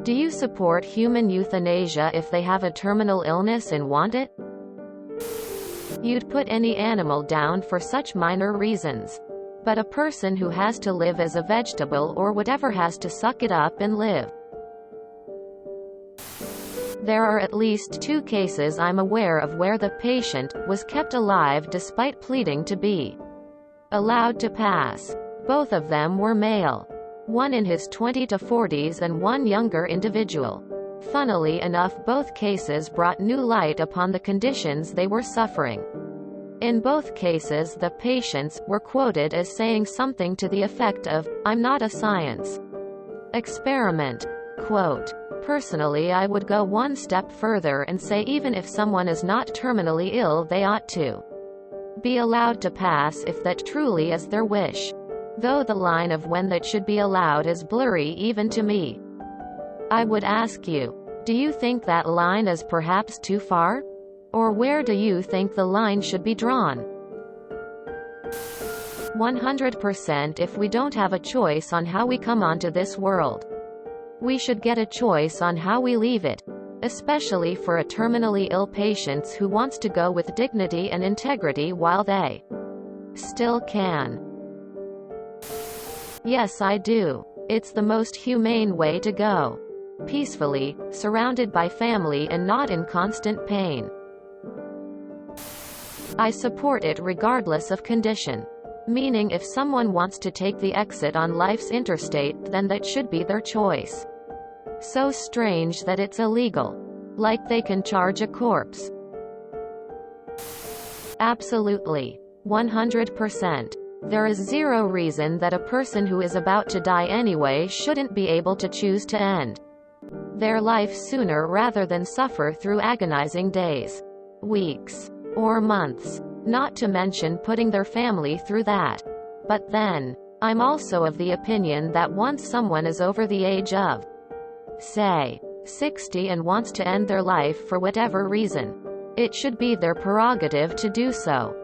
Do you support human euthanasia if they have a terminal illness and want it? You'd put any animal down for such minor reasons. But a person who has to live as a vegetable or whatever has to suck it up and live. There are at least 2 cases I'm aware of where the patient was kept alive despite pleading to be allowed to pass. Both of them were male. One in his 20s to 40s and one younger individual. Funnily enough, both cases brought new light upon the conditions they were suffering. In both cases, the patients were quoted as saying something to the effect of, "I'm not a science experiment." Quote, "Personally, I would go one step further and say even if someone is not terminally ill, they ought to be allowed to pass if that truly is their wish. Though the line of when that should be allowed is blurry even to me. I would ask you, do you think that line is perhaps too far? Or where do you think the line should be drawn? 100% if we don't have a choice on how we come onto this world. We should get a choice on how we leave it, especially for a terminally ill patient who wants to go with dignity and integrity while they still can. Yes, I do. It's the most humane way to go. Peacefully, surrounded by family and not in constant pain. I support it regardless of condition. Meaning if someone wants to take the exit on life's interstate, then that should be their choice. So strange that it's illegal. Like they can charge a corpse. Absolutely. 100%. There is zero reason that a person who is about to die anyway shouldn't be able to choose to end their life sooner rather than suffer through agonizing days, weeks, or months. Not to mention putting their family through that. But then, I'm also of the opinion that once someone is over the age of, say, 60 and wants to end their life for whatever reason, it should be their prerogative to do so.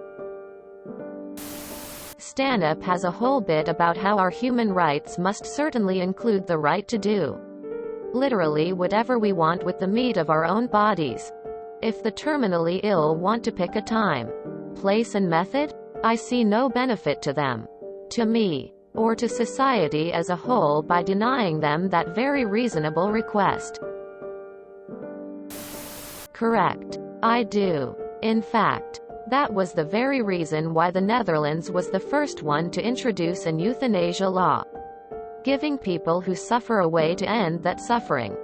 Stand-up has a whole bit about how our human rights must certainly include the right to do literally whatever we want with the meat of our own bodies. If the terminally ill want to pick a time, place and method, I see no benefit to them, to me, or to society as a whole by denying them that very reasonable request. Correct. I do. In fact, that was the very reason why the Netherlands was the first one to introduce an euthanasia law, giving people who suffer a way to end that suffering.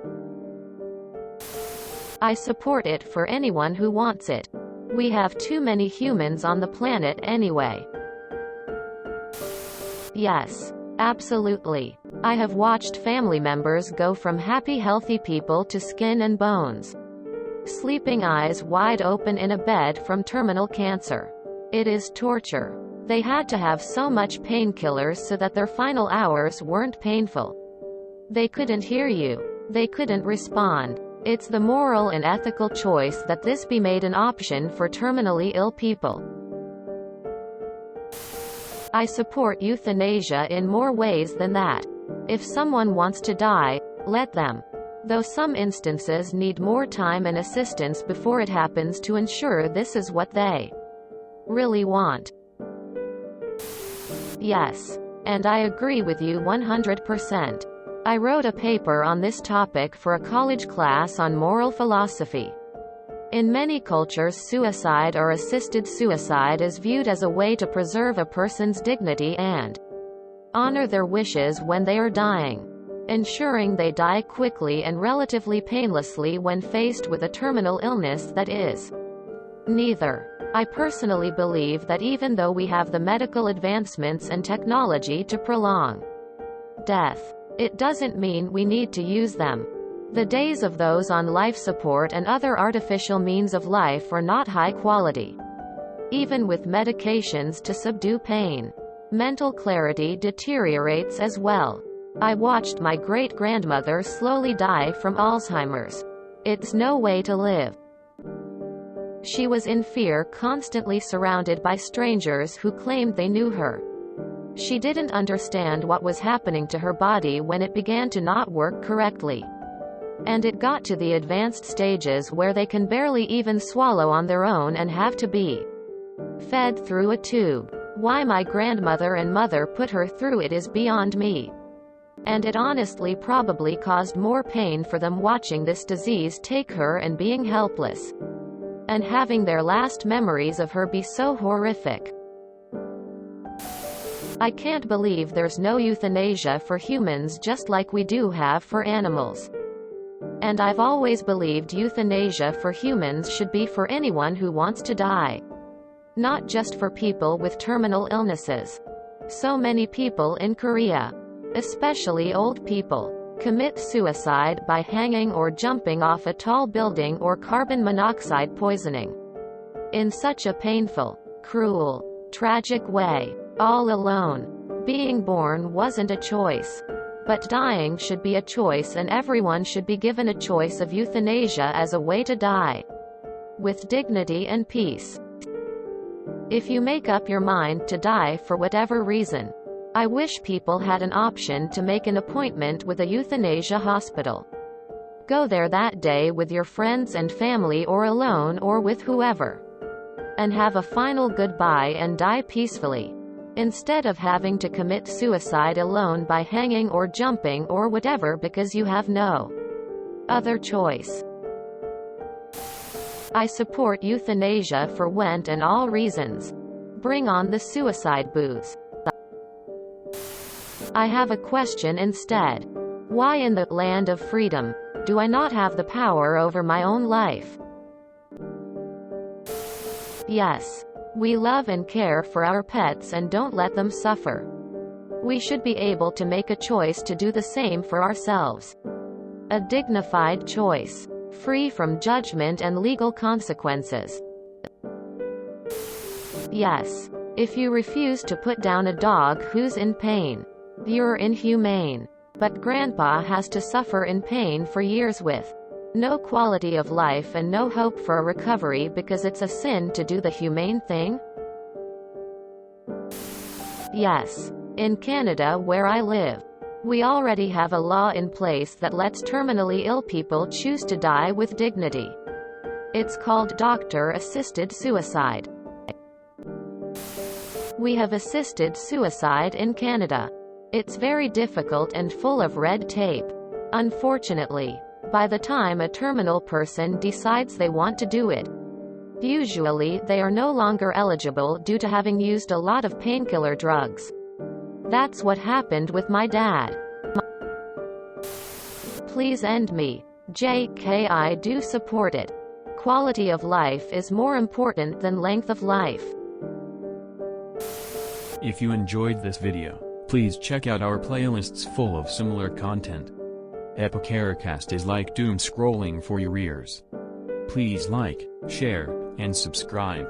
I support it for anyone who wants it. We have too many humans on the planet anyway. Yes, absolutely. I have watched family members go from happy healthy people to skin and bones, sleeping eyes wide open in a bed from terminal cancer. It is torture. They had to have so much painkillers so that their final hours weren't painful. They couldn't hear you. They couldn't respond. It's the moral and ethical choice that this be made an option for terminally ill people. I support euthanasia in more ways than that. If someone wants to die, let them. Though some instances need more time and assistance before it happens to ensure this is what they really want. Yes. And I agree with you 100%. I wrote a paper on this topic for a college class on moral philosophy. In many cultures, suicide or assisted suicide is viewed as a way to preserve a person's dignity and honor their wishes when they are dying, ensuring they die quickly and relatively painlessly when faced with a terminal illness that is neither. I personally believe that even though we have the medical advancements and technology to prolong death, it doesn't mean we need to use them. The days of those on life support and other artificial means of life are not high quality. Even with medications to subdue pain, mental clarity deteriorates as well. I watched my great-grandmother slowly die from Alzheimer's. It's no way to live. She was in fear, constantly surrounded by strangers who claimed they knew her. She didn't understand what was happening to her body when it began to not work correctly. And it got to the advanced stages where they can barely even swallow on their own and have to be fed through a tube. Why my grandmother and mother put her through it is beyond me. And it honestly probably caused more pain for them watching this disease take her and being helpless. And having their last memories of her be so horrific. I can't believe there's no euthanasia for humans just like we do have for animals. And I've always believed euthanasia for humans should be for anyone who wants to die. Not just for people with terminal illnesses. So many people in Korea, especially old people, commit suicide by hanging or jumping off a tall building or carbon monoxide poisoning. In such a painful, cruel, tragic way. All alone. Being born wasn't a choice. But dying should be a choice, and everyone should be given a choice of euthanasia as a way to die with dignity and peace. If you make up your mind to die for whatever reason, I wish people had an option to make an appointment with a euthanasia hospital. Go there that day with your friends and family, or alone, or with whoever. And have a final goodbye and die peacefully. Instead of having to commit suicide alone by hanging or jumping or whatever because you have no other choice. I support euthanasia for when and all reasons. Bring on the suicide booths. I have a question instead. Why in the land of freedom do I not have the power over my own life? Yes. We love and care for our pets and don't let them suffer. We should be able to make a choice to do the same for ourselves. A dignified choice, free from judgment and legal consequences. Yes. If you refuse to put down a dog who's in pain, you're inhumane. But Grandpa has to suffer in pain for years with no quality of life and no hope for a recovery because it's a sin to do the humane thing? Yes. In Canada, where I live, we already have a law in place that lets terminally ill people choose to die with dignity. It's called doctor-assisted suicide. We have assisted suicide in Canada. It's very difficult and full of red tape. Unfortunately, by the time a terminal person decides they want to do it, usually they are no longer eligible due to having used a lot of painkiller drugs. That's what happened with my dad. Please end me. JK, I do support it. Quality of life is more important than length of life. If you enjoyed this video, please check out our playlists full of similar content. TooAfraidToAsk is like doom scrolling for your ears. Please like, share, and subscribe.